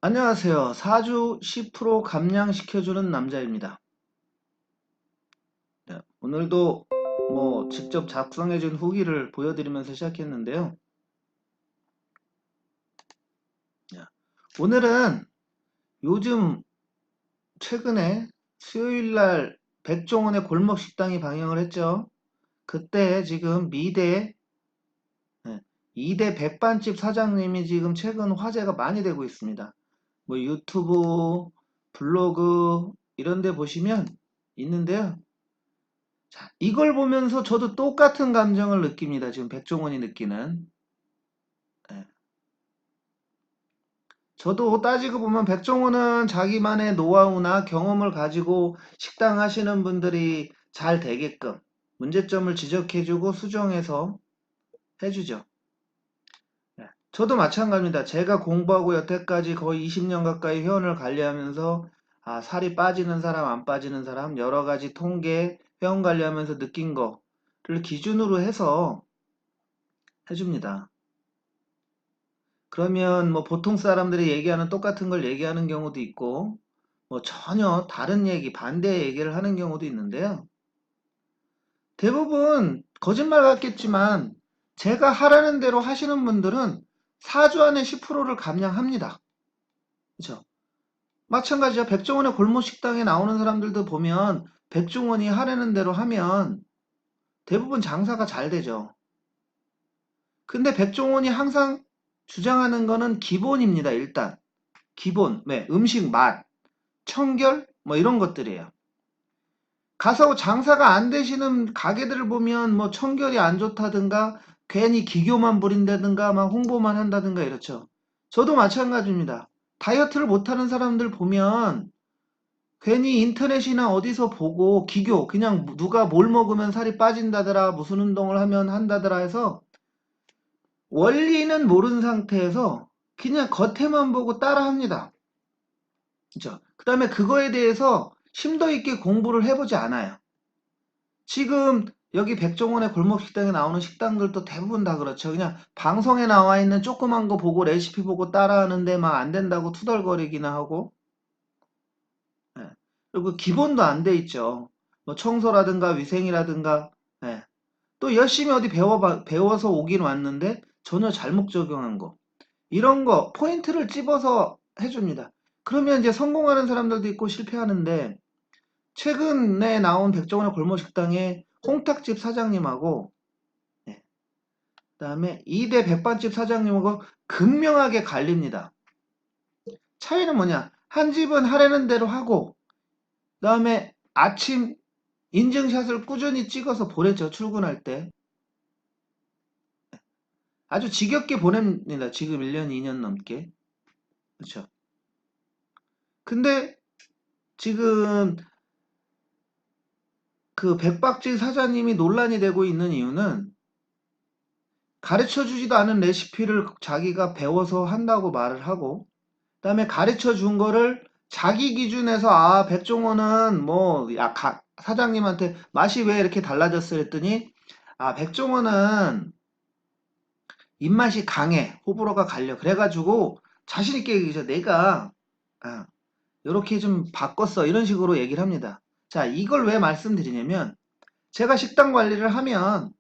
안녕하세요. 사주 10% 감량시켜주는 남자입니다. 네, 오늘도 직접 작성해준 후기를 보여드리면서 시작했는데요. 네, 오늘은 요즘 최근에 수요일날 백종원의 골목식당이 방영을 했죠. 그때 지금 미대, 네, 이대 백반집 사장님이 지금 최근 화제가 많이 되고 있습니다. 유튜브, 블로그 이런 데 보시면 있는데요. 자, 이걸 보면서 저도 똑같은 감정을 느낍니다. 지금 백종원이 느끼는. 예. 저도 따지고 보면 백종원은 자기만의 노하우나 경험을 가지고 식당 하시는 분들이 잘 되게끔 문제점을 지적해주고 수정해서 해주죠. 예. 저도 마찬가지입니다. 제가 공부하고 여태까지 거의 20년 가까이 회원을 관리하면서 살이 빠지는 사람, 안 빠지는 사람, 여러 가지 통계, 회원 관리하면서 느낀 거를 기준으로 해서 해줍니다. 그러면 보통 사람들이 얘기하는 똑같은 걸 얘기하는 경우도 있고, 전혀 다른 얘기, 반대 얘기를 하는 경우도 있는데요. 대부분 거짓말 같겠지만, 제가 하라는 대로 하시는 분들은 4주 안에 10%를 감량합니다. 그렇죠? 마찬가지야. 백종원의 골목식당에 나오는 사람들도 보면, 백종원이 하라는 대로 하면 대부분 장사가 잘 되죠. 근데 백종원이 항상 주장하는 거는 기본입니다, 일단. 기본, 네, 음식 맛. 청결 이런 것들이에요. 가서 장사가 안 되시는 가게들을 보면 청결이 안 좋다든가 괜히 기교만 부린다든가 막 홍보만 한다든가 이렇죠. 저도 마찬가지입니다. 다이어트를 못하는 사람들 보면 괜히 인터넷이나 어디서 보고 기교 그냥 누가 뭘 먹으면 살이 빠진다더라 무슨 운동을 하면 한다더라 해서 원리는 모르는 상태에서 그냥 겉에만 보고 따라합니다. 그죠? 그 다음에 그거에 대해서 심도 있게 공부를 해보지 않아요. 지금 여기 백종원의 골목식당에 나오는 식당들도 대부분 다 그렇죠. 그냥 방송에 나와 있는 조그만 거 보고 레시피 보고 따라하는데 막 안 된다고 투덜거리기나 하고. 예. 그리고 기본도 안 돼 있죠. 청소라든가 위생이라든가. 예. 또 열심히 어디 배워서 오긴 왔는데 전혀 잘못 적용한 거. 이런 거 포인트를 찝어서 해줍니다. 그러면 이제 성공하는 사람들도 있고 실패하는데 최근에 나온 백종원의 골목식당에 홍탁집 사장님하고 네, 그다음에 이대 백반집 사장님하고 극명하게 갈립니다. 차이는 뭐냐? 한 집은 하라는 대로 하고 그다음에 아침 인증샷을 꾸준히 찍어서 보내죠. 출근할 때. 아주 지겹게 보냅니다. 지금 1년, 2년 넘게. 그렇죠. 근데 지금 그 백박집 사장님이 논란이 되고 있는 이유는 가르쳐 주지도 않은 레시피를 자기가 배워서 한다고 말을 하고 그다음에 가르쳐 준 거를 자기 기준에서 백종원은 사장님한테 맛이 왜 이렇게 달라졌어 했더니 백종원은 입맛이 강해 호불호가 갈려 그래가지고 자신 있게 얘기죠. 내가 이렇게 좀 바꿨어 이런 식으로 얘기를 합니다. 자, 이걸 왜 말씀드리냐면 제가 식당 관리를 하면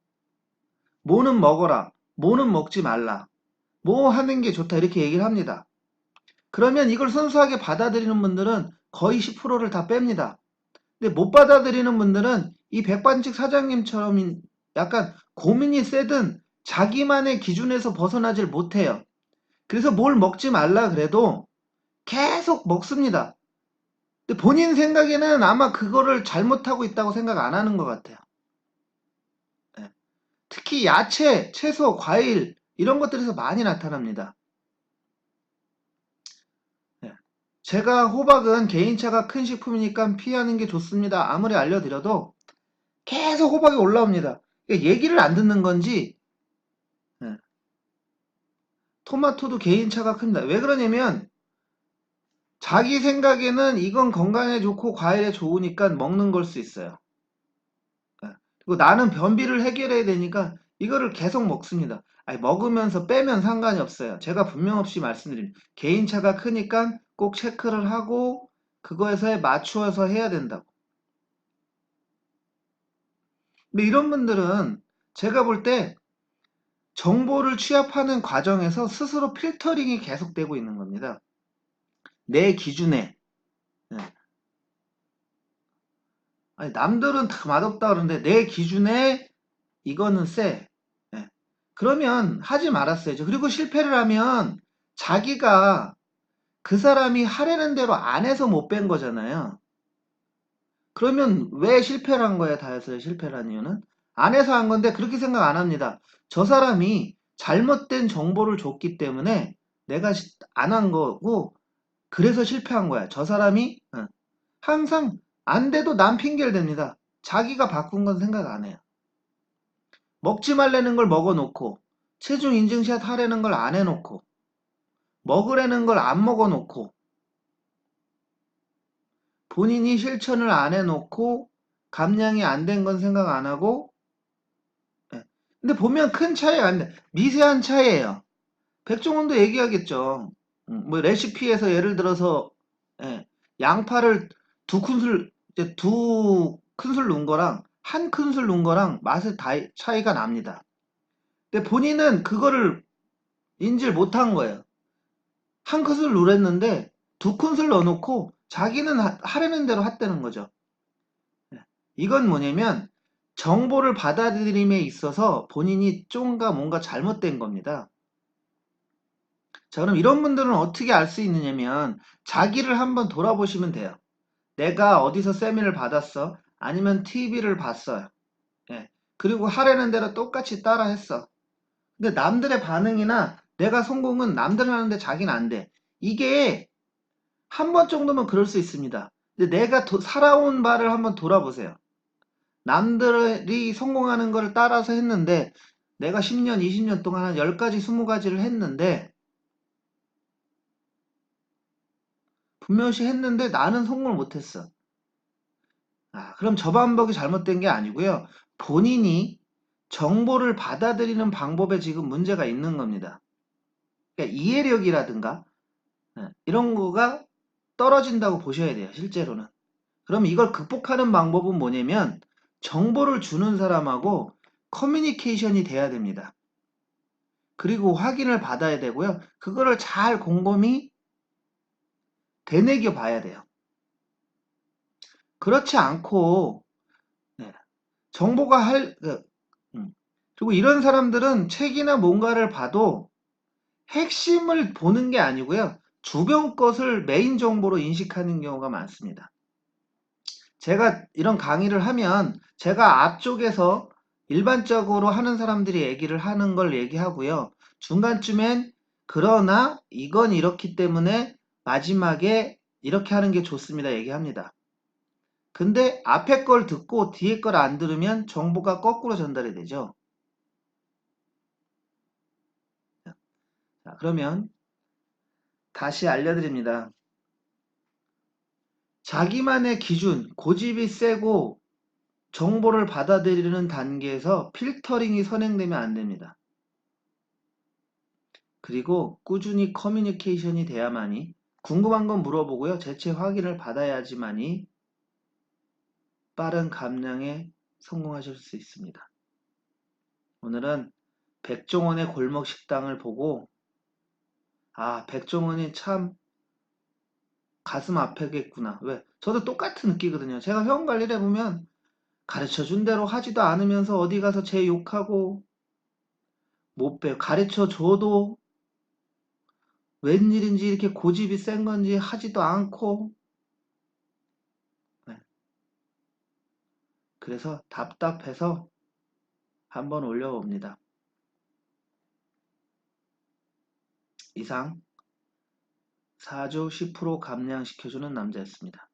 뭐는 먹어라 뭐는 먹지 말라 뭐 하는 게 좋다 이렇게 얘기를 합니다. 그러면 이걸 순수하게 받아들이는 분들은 거의 10%를 다 뺍니다. 근데 못 받아들이는 분들은 이 백반집 사장님처럼 약간 고민이 세든 자기만의 기준에서 벗어나질 못해요. 그래서 뭘 먹지 말라 그래도 계속 먹습니다. 근데 본인 생각에는 아마 그거를 잘못하고 있다고 생각 안 하는 것 같아요. 예. 특히 야채, 채소, 과일 이런 것들에서 많이 나타납니다. 예. 제가 호박은 개인차가 큰 식품이니까 피하는 게 좋습니다. 아무리 알려드려도 계속 호박이 올라옵니다. 얘기를 안 듣는 건지 예. 토마토도 개인차가 큽니다. 왜 그러냐면 자기 생각에는 이건 건강에 좋고 과일에 좋으니까 먹는 걸 수 있어요. 예. 그리고 나는 변비를 해결해야 되니까 이거를 계속 먹습니다. 아니, 먹으면서 빼면 상관이 없어요. 제가 분명 없이 말씀드립니다. 개인차가 크니까 꼭 체크를 하고 그거에서 맞추어서 해야 된다고. 근데 이런 분들은 제가 볼 때 정보를 취합하는 과정에서 스스로 필터링이 계속되고 있는 겁니다. 내 기준에. 예. 아니, 남들은 다 맛없다 그러는데 내 기준에 이거는 쎄. 예. 그러면 하지 말았어야죠. 그리고 실패를 하면 자기가 그 사람이 하려는 대로 안 해서 못 뺀 거잖아요. 그러면 왜 실패를 한 거야? 다이어트에 실패를 한 이유는? 안 해서 한 건데 그렇게 생각 안 합니다. 저 사람이 잘못된 정보를 줬기 때문에 내가 안 한 거고 그래서 실패한 거야. 저 사람이 항상 안 돼도 남 핑계를 댑니다. 자기가 바꾼 건 생각 안 해요. 먹지 말라는 걸 먹어놓고 체중 인증샷 하려는 걸 안 해놓고 먹으라는 걸 안 먹어놓고 본인이 실천을 안 해놓고 감량이 안 된 건 생각 안 하고 예. 근데 보면 큰 차이가 안 돼. 미세한 차이예요. 백종원도 얘기하겠죠. 뭐 레시피에서 예를 들어서 예, 양파를 두 큰술 이제 두 큰술 넣은 거랑 한 큰술 넣은 거랑 맛의 차이가 납니다. 근데 본인은 그거를 인지를 못한 거예요. 한 큰술 넣으랬는데 두 큰술 넣어놓고 자기는 하려는 대로 했다는 거죠. 예. 이건 뭐냐면 정보를 받아들임에 있어서 본인이 뭔가 잘못된 겁니다. 자, 그럼 이런 분들은 어떻게 알 수 있느냐면 자기를 한번 돌아보시면 돼요. 내가 어디서 세미를 받았어? 아니면 TV를 봤어요. 예. 그리고 하려는 대로 똑같이 따라 했어. 근데 남들의 반응이나 내가 성공은 남들은 하는데 자기는 안 돼. 이게 한 번 정도면 그럴 수 있습니다. 근데 내가 살아온 바를 한번 돌아보세요. 남들이 성공하는 걸 따라서 했는데 내가 10년, 20년 동안 한 10가지, 20가지를 했는데 분명시 했는데 나는 성공을 못했어. 그럼 저 방법이 잘못된 게 아니고요. 본인이 정보를 받아들이는 방법에 지금 문제가 있는 겁니다. 그러니까 이해력이라든가 이런 거가 떨어진다고 보셔야 돼요. 실제로는. 그럼 이걸 극복하는 방법은 뭐냐면 정보를 주는 사람하고 커뮤니케이션이 돼야 됩니다. 그리고 확인을 받아야 되고요. 그거를 잘 곰곰이 되뇌겨 봐야 돼요. 그렇지 않고 네, 정보가 그리고 이런 사람들은 책이나 뭔가를 봐도 핵심을 보는 게 아니고요. 주변 것을 메인 정보로 인식하는 경우가 많습니다. 제가 이런 강의를 하면 제가 앞쪽에서 일반적으로 하는 사람들이 얘기를 하는 걸 얘기하고요. 중간쯤엔 그러나 이건 이렇기 때문에 마지막에 이렇게 하는 게 좋습니다. 얘기합니다. 근데 앞에 걸 듣고 뒤에 걸 안 들으면 정보가 거꾸로 전달이 되죠. 자, 그러면 다시 알려드립니다. 자기만의 기준, 고집이 세고 정보를 받아들이는 단계에서 필터링이 선행되면 안 됩니다. 그리고 꾸준히 커뮤니케이션이 돼야만이 궁금한 건 물어보고요. 재체 확인을 받아야지만이 빠른 감량에 성공하실 수 있습니다. 오늘은 백종원의 골목 식당을 보고 백종원이 참 가슴 아프겠구나. 왜? 저도 똑같은 느끼거든요. 제가 회원 관리를 해보면 가르쳐준 대로 하지도 않으면서 어디 가서 제 욕하고 못 배워. 가르쳐줘도 웬일인지 이렇게 고집이 센 건지 하지도 않고 네. 그래서 답답해서 한번 올려봅니다. 이상 4주 10% 감량시켜주는 남자였습니다.